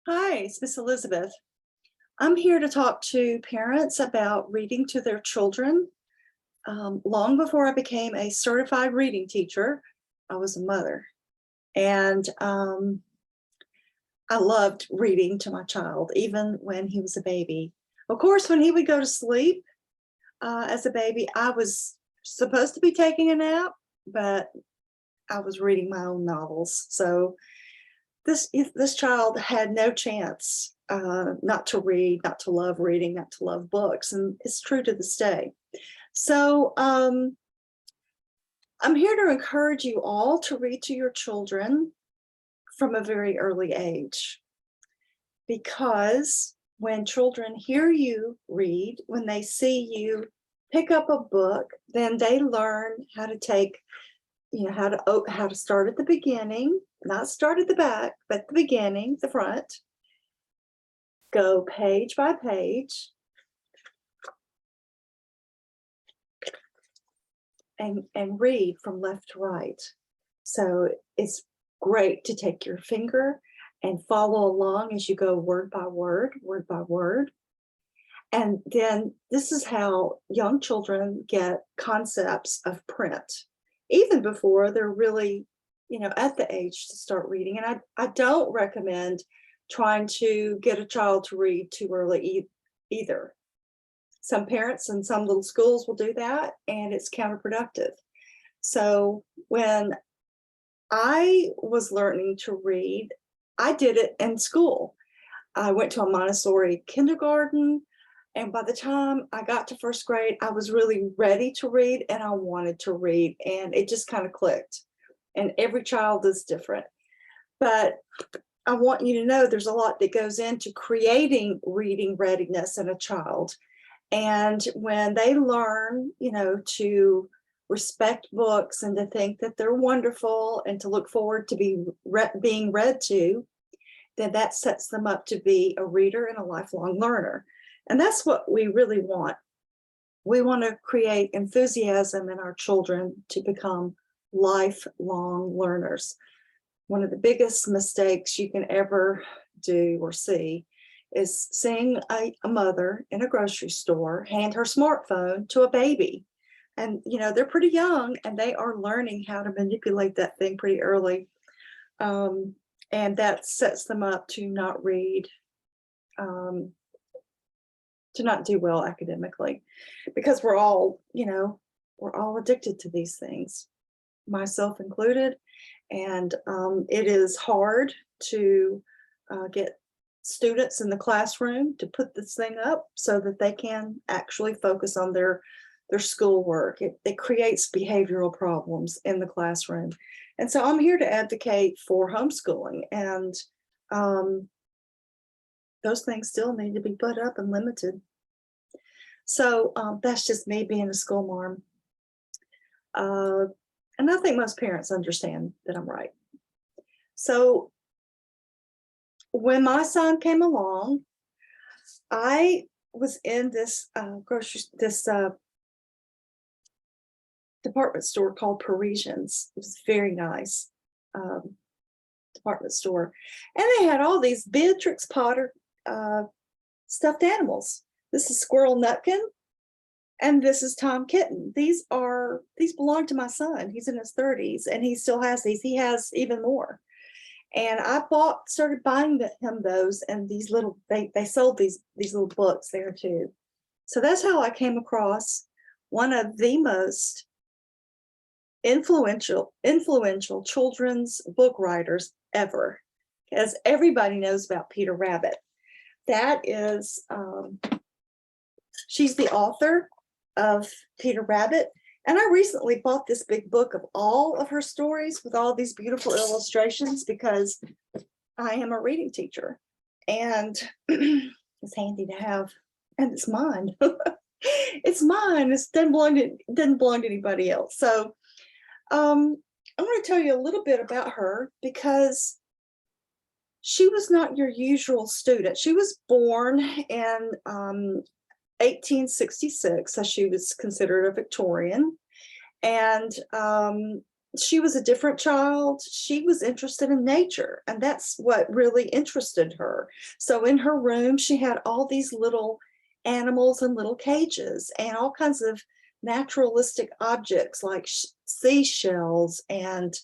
Hi, it's Miss Elizabeth. I'm here to talk to parents about reading to their children. Long before I became a certified reading teacher, I was a mother. And I loved reading to my child, even when he was a baby. Of course, when he would go to sleep as a baby, I was supposed to be taking a nap, but I was reading my own novels. So this child had no chance not to read, not to love reading, not to love books, and it's true to this day. So I'm here to encourage you all to read to your children from a very early age, because when children hear you read, when they see you pick up a book, then they learn how to take, how to start at the beginning, not start at the back, but the beginning, the front, go page by page, and read from left to right. So it's great to take your finger and follow along as you go word by word, word by word. And then this is how young children get concepts of print, even before they're really, at the age to start reading. And I don't recommend trying to get a child to read too early either. Some parents and some little schools will do that, and it's counterproductive. So when I was learning to read, I did it in school. I went to a Montessori kindergarten, and by the time I got to first grade, I was really ready to read and I wanted to read, and it just kind of clicked. And every child is different. But I want you to know there's a lot that goes into creating reading readiness in a child. And when they learn, to respect books and to think that they're wonderful and to look forward to being read to, then that sets them up to be a reader and a lifelong learner. And that's what we really want. We want to create enthusiasm in our children to become lifelong learners. One of the biggest mistakes you can ever do or see is seeing a mother in a grocery store hand her smartphone to a baby. And, they're pretty young and they are learning how to manipulate that thing pretty early. And that sets them up to not read, to not do well academically, because we're all addicted to these things, myself included. And it is hard to get students in the classroom to put this thing up so that they can actually focus on their schoolwork. It creates behavioral problems in the classroom. And so I'm here to advocate for homeschooling, and those things still need to be put up and limited. So that's just me being a school mom. And I think most parents understand that I'm right. So when my son came along, I was in this department store called Parisians. It was very nice department store. And they had all these Beatrix Potter stuffed animals. This is Squirrel Nutkin, and this is Tom Kitten. These belong to my son. He's in his 30s, and he still has these. He has even more. And I started buying him those, and these little, they sold these little books there too. So that's how I came across one of the most influential children's book writers ever, because everybody knows about Peter Rabbit. That is, she's the author of Peter Rabbit. And I recently bought this big book of all of her stories with all these beautiful illustrations, because I am a reading teacher and it's handy to have, and it's mine. It's mine. It doesn't belong to anybody else. So I'm going to tell you a little bit about her, because she was not your usual student. She was born in 1866, so she was considered a Victorian. And she was a different child. She was interested in nature, and that's what really interested her. So in her room, she had all these little animals in little cages and all kinds of naturalistic objects like seashells and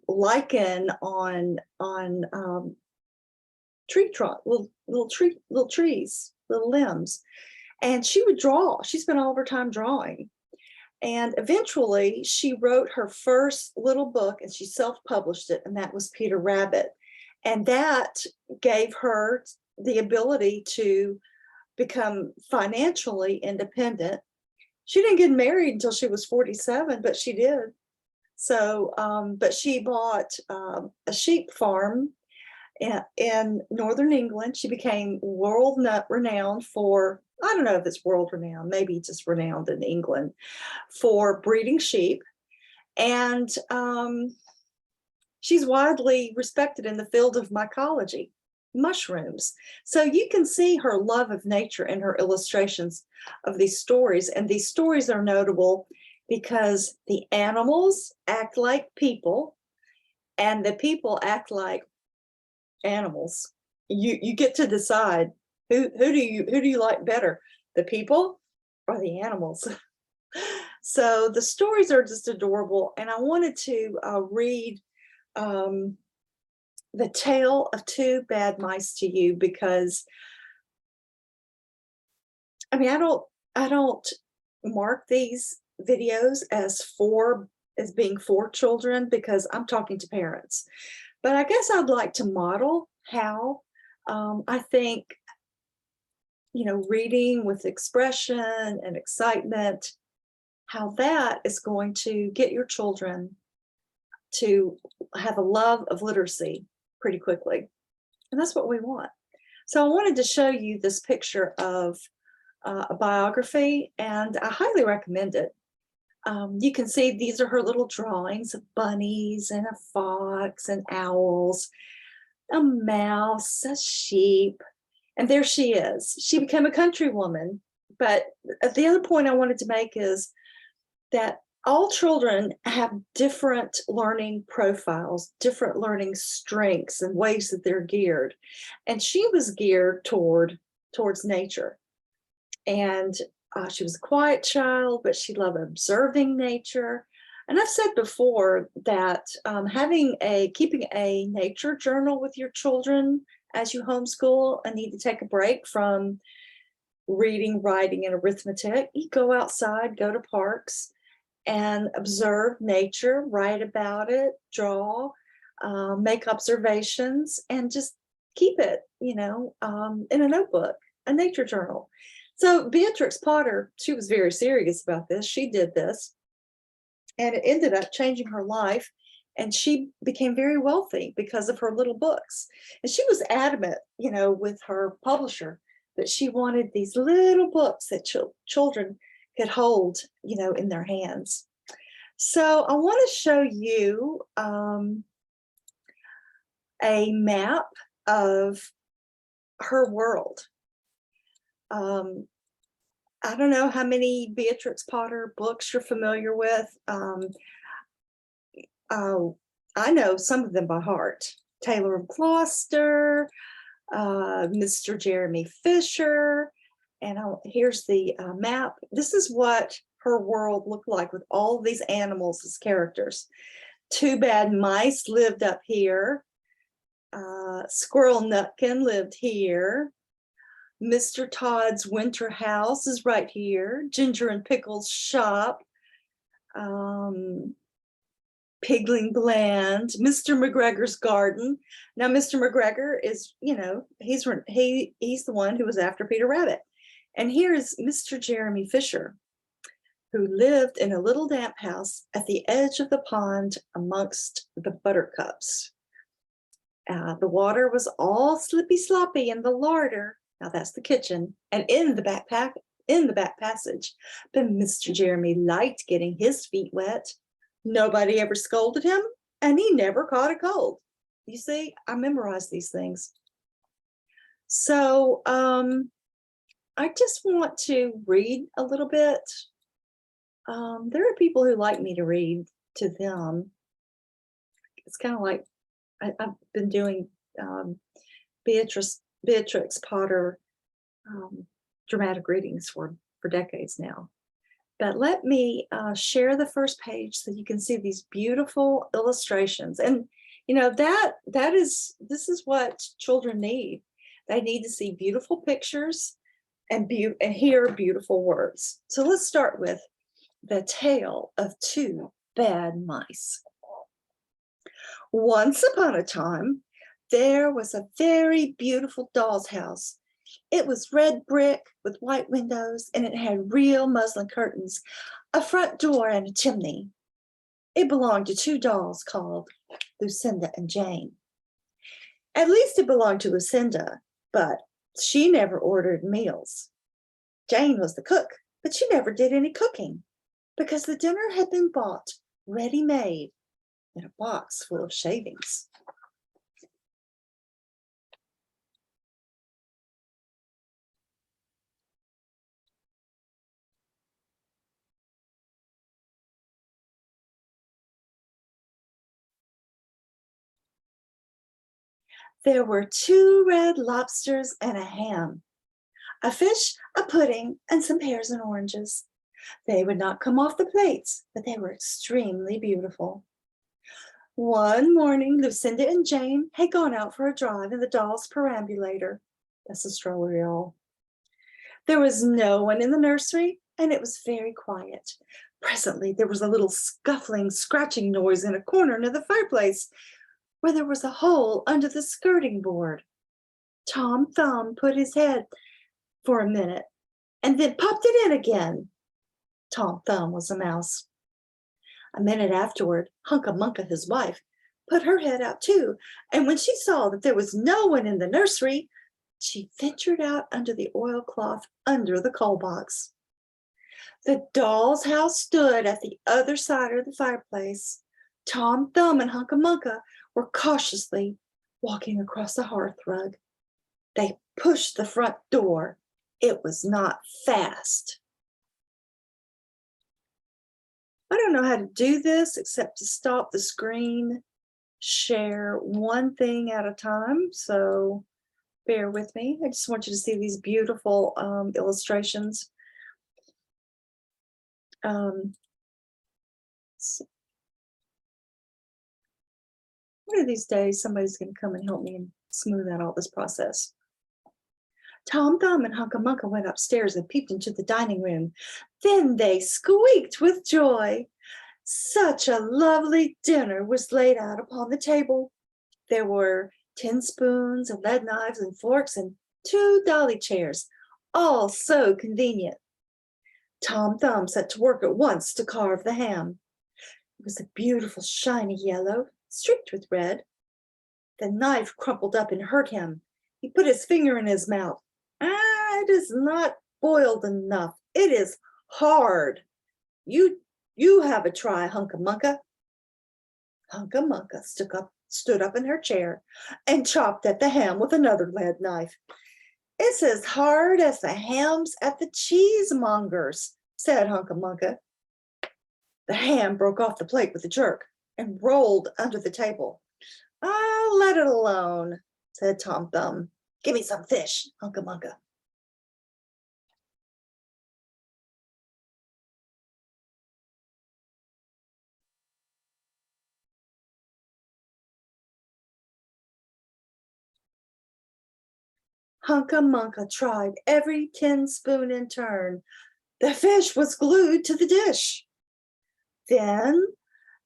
lichen on tree trunk, little trees, little limbs. And she would draw. She spent all of her time drawing. And eventually she wrote her first little book and she self-published it, and that was Peter Rabbit. And that gave her the ability to become financially independent. She didn't get married until she was 47, but she did. So, but she bought a sheep farm in northern England. She became world renowned for, I don't know if it's world renowned, maybe just renowned in England for breeding sheep. And she's widely respected in the field of mycology, mushrooms. So you can see her love of nature in her illustrations of these stories. And these stories are notable because the animals act like people and the people act like animals. You get to decide who do you like better, the people or the animals. So the stories are just adorable, and I wanted to read The Tale of Two Bad Mice to you because I mean I don't mark these videos as being for children because I'm talking to parents. But I guess I'd like to model how I think, reading with expression and excitement, how that is going to get your children to have a love of literacy pretty quickly. And that's what we want. So I wanted to show you this picture of a biography, and I highly recommend it. You can see these are her little drawings of bunnies and a fox and owls, a mouse, a sheep, and there she is. She became a country woman. But the other point I wanted to make is that all children have different learning profiles, different learning strengths and ways that they're geared. And she was geared towards nature. And she was a quiet child, but she loved observing nature. And I've said before that keeping a nature journal with your children as you homeschool and need to take a break from reading, writing, and arithmetic, you go outside, go to parks, and observe nature, write about it, draw, make observations, and just keep it, in a notebook, a nature journal. So Beatrix Potter, she was very serious about this. She did this, and it ended up changing her life. And she became very wealthy because of her little books. And she was adamant, with her publisher that she wanted these little books that children could hold, in their hands. So I want to show you a map of her world. I don't know how many Beatrix Potter books you're familiar with. I know some of them by heart. Taylor of Gloucester, Mr. Jeremy Fisher, and here's the map. This is what her world looked like with all of these animals as characters. Two Bad Mice lived up here. Squirrel Nutkin lived here. Mr. Todd's winter house is right here. Ginger and Pickle's shop. Pigling Bland, Mr. McGregor's garden. Now, Mr. McGregor is, he's the one who was after Peter Rabbit. And here's Mr. Jeremy Fisher, who lived in a little damp house at the edge of the pond amongst the buttercups. The water was all slippy sloppy in the larder. Now that's the kitchen, and in the back passage. But Mr. Jeremy liked getting his feet wet. Nobody ever scolded him, and he never caught a cold. You see, I memorized these things. So I just want to read a little bit. There are people who like me to read. to them. It's kind of like I've been doing Beatrix Potter dramatic readings for decades now. But let me share the first page so you can see these beautiful illustrations. And you know, this is what children need. They need to see beautiful pictures and hear beautiful words. So let's start with The Tale of Two Bad Mice. Once upon a time, there was a very beautiful doll's house. It was red brick with white windows, and it had real muslin curtains, a front door, and a chimney. It belonged to two dolls called Lucinda and Jane. At least it belonged to Lucinda, but she never ordered meals. Jane was the cook, but she never did any cooking because the dinner had been bought ready-made in a box full of shavings. There were 2 red lobsters and a ham, a fish, a pudding, and some pears and oranges. They would not come off the plates, but they were extremely beautiful. One morning, Lucinda and Jane had gone out for a drive in the doll's perambulator. That's a stroller, y'all. There was no one in the nursery, and it was very quiet. Presently, there was a little scuffling, scratching noise in a corner near the fireplace, where there was a hole under the skirting board. Tom Thumb put his head for a minute and then popped it in again. Tom Thumb was a mouse. A minute afterward, Hunca Munca, his wife, put her head out too, and when she saw that there was no one in the nursery, she ventured out under the oilcloth under the coal box. The doll's house stood at the other side of the fireplace. Tom Thumb and Hunca Munca were cautiously walking across the hearthrug. They pushed the front door. It was not fast. I don't know how to do this except to stop the screen, share one thing at a time, so bear with me. I just want you to see these beautiful illustrations. One of these days, somebody's going to come and help me and smooth out all this process. Tom Thumb and Hunca Munca went upstairs and peeped into the dining room. Then they squeaked with joy. Such a lovely dinner was laid out upon the table. There were tin spoons and lead knives and forks and 2 dolly chairs, all so convenient. Tom Thumb set to work at once to carve the ham. It was a beautiful shiny yellow, streaked with red. The knife crumpled up and hurt him. He put his finger in his mouth. It is not boiled enough. It is hard. You have a try, Hunca Munca. Hunca Munca stood up in her chair and chopped at the ham with another lead knife. It's as hard as the hams at the cheesemongers, said Hunca Munca. The ham broke off the plate with a jerk and rolled under the table. I'll let it alone, said Tom Thumb. Give me some fish, Hunca Munca. Hunca Munca tried every tin spoon in turn. The fish was glued to the dish. Then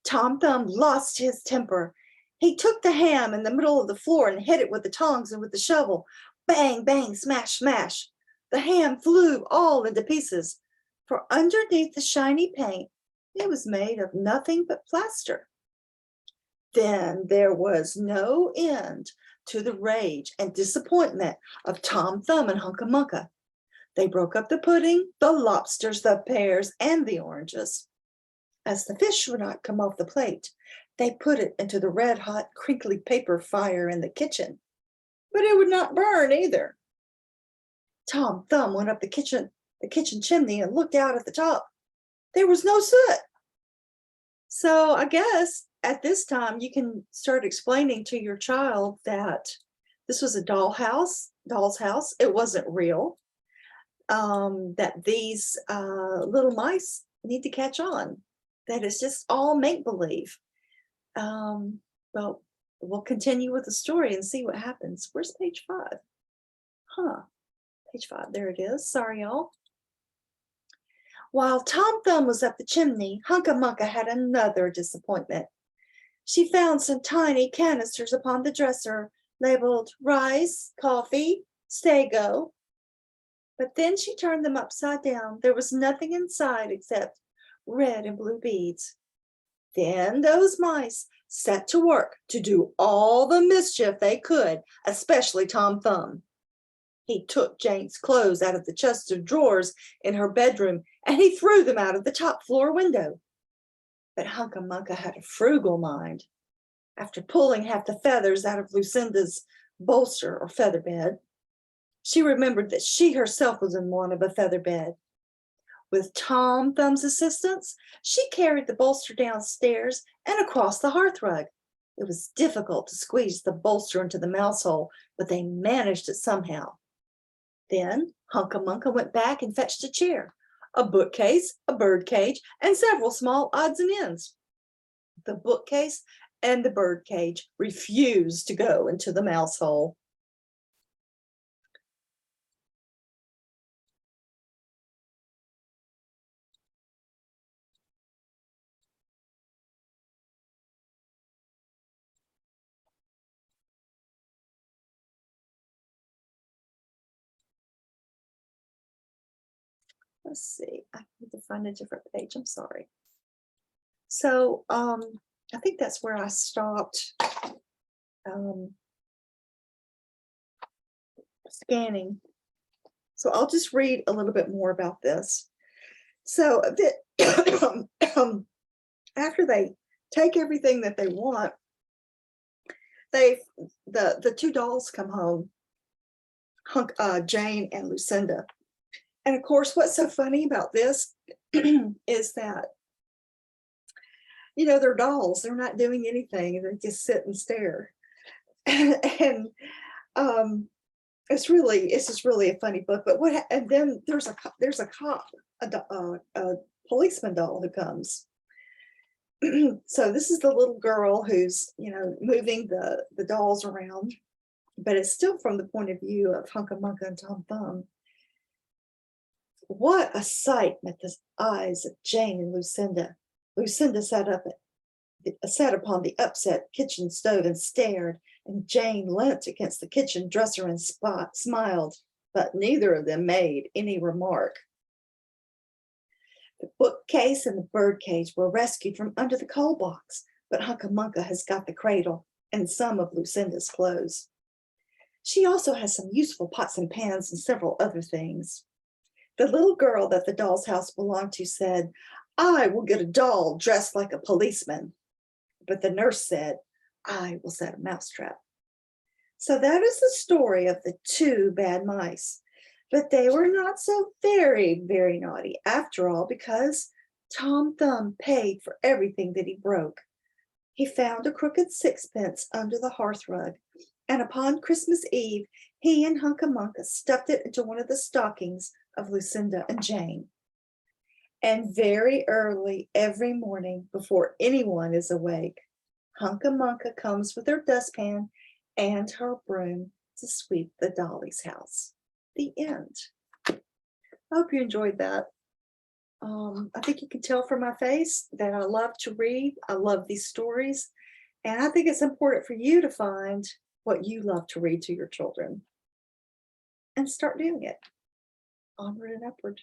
Tom Thumb lost his temper. He took the ham in the middle of the floor and hit it with the tongs and with the shovel. Bang, bang, smash, smash. The ham flew all into pieces, for underneath the shiny paint, it was made of nothing but plaster. Then there was no end to the rage and disappointment of Tom Thumb and Hunca Munca. They broke up the pudding, the lobsters, the pears, and the oranges. As the fish would not come off the plate, they put it into the red-hot, crinkly paper fire in the kitchen, but it would not burn either. Tom Thumb went up the kitchen chimney and looked out at the top. There was no soot. So I guess at this time you can start explaining to your child that this was a doll's house. It wasn't real. That these little mice need to catch on. That it's just all make believe. Well, we'll continue with the story and see what happens. Where's page 5? Huh, page 5, there it is. Sorry, y'all. While Tom Thumb was up the chimney, Hunca Munca had another disappointment. She found some tiny canisters upon the dresser, labeled rice, coffee, sago. But then she turned them upside down. There was nothing inside except red and blue beads. Then those mice set to work to do all the mischief they could, especially Tom Thumb. He took Jane's clothes out of the chest of drawers in her bedroom and he threw them out of the top floor window. But Hunca Munca had a frugal mind. After pulling half the feathers out of Lucinda's bolster or feather bed, she remembered that she herself was in want of a feather bed. With Tom Thumb's assistance, she carried the bolster downstairs and across the hearthrug. It was difficult to squeeze the bolster into the mouse hole, but they managed it somehow. Then Hunca Munca went back and fetched a chair, a bookcase, a bird cage, and several small odds and ends. The bookcase and the bird cage refused to go into the mouse hole. Let's see, I need to find a different page, I'm sorry. So I think that's where I stopped scanning. So I'll just read a little bit more about this. So after they take everything that they want, the two dolls come home, Jane and Lucinda. And of course, what's so funny about this is that, they're dolls. They're not doing anything. They just sit and stare. And it's just really a funny book. But and then there's a cop, a policeman doll who comes. So this is the little girl who's, moving the dolls around, but it's still from the point of view of Hunca Munca and Tom Thumb. What a sight met the eyes of Jane and Lucinda. Lucinda sat upon the upset kitchen stove and stared, and Jane leant against the kitchen dresser and smiled, but neither of them made any remark. The bookcase and the bird cage were rescued from under the coal box, but Hunca Munca has got the cradle and some of Lucinda's clothes. She also has some useful pots and pans and several other things. The little girl that the doll's house belonged to said, "I will get a doll dressed like a policeman." But the nurse said, "I will set a mousetrap." So that is the story of the two bad mice. But they were not so very, very naughty after all, because Tom Thumb paid for everything that he broke. He found a crooked sixpence under the hearthrug, and upon Christmas Eve, he and Hunca Munca stuffed it into one of the stockings of Lucinda and Jane. And very early every morning, before anyone is awake, Hunca Munca comes with her dustpan and her broom to sweep the dolly's house. The end. I hope you enjoyed that. I think you can tell from my face that I love to read. I love these stories. And I think it's important for you to find what you love to read to your children and start doing it. Onward and upward.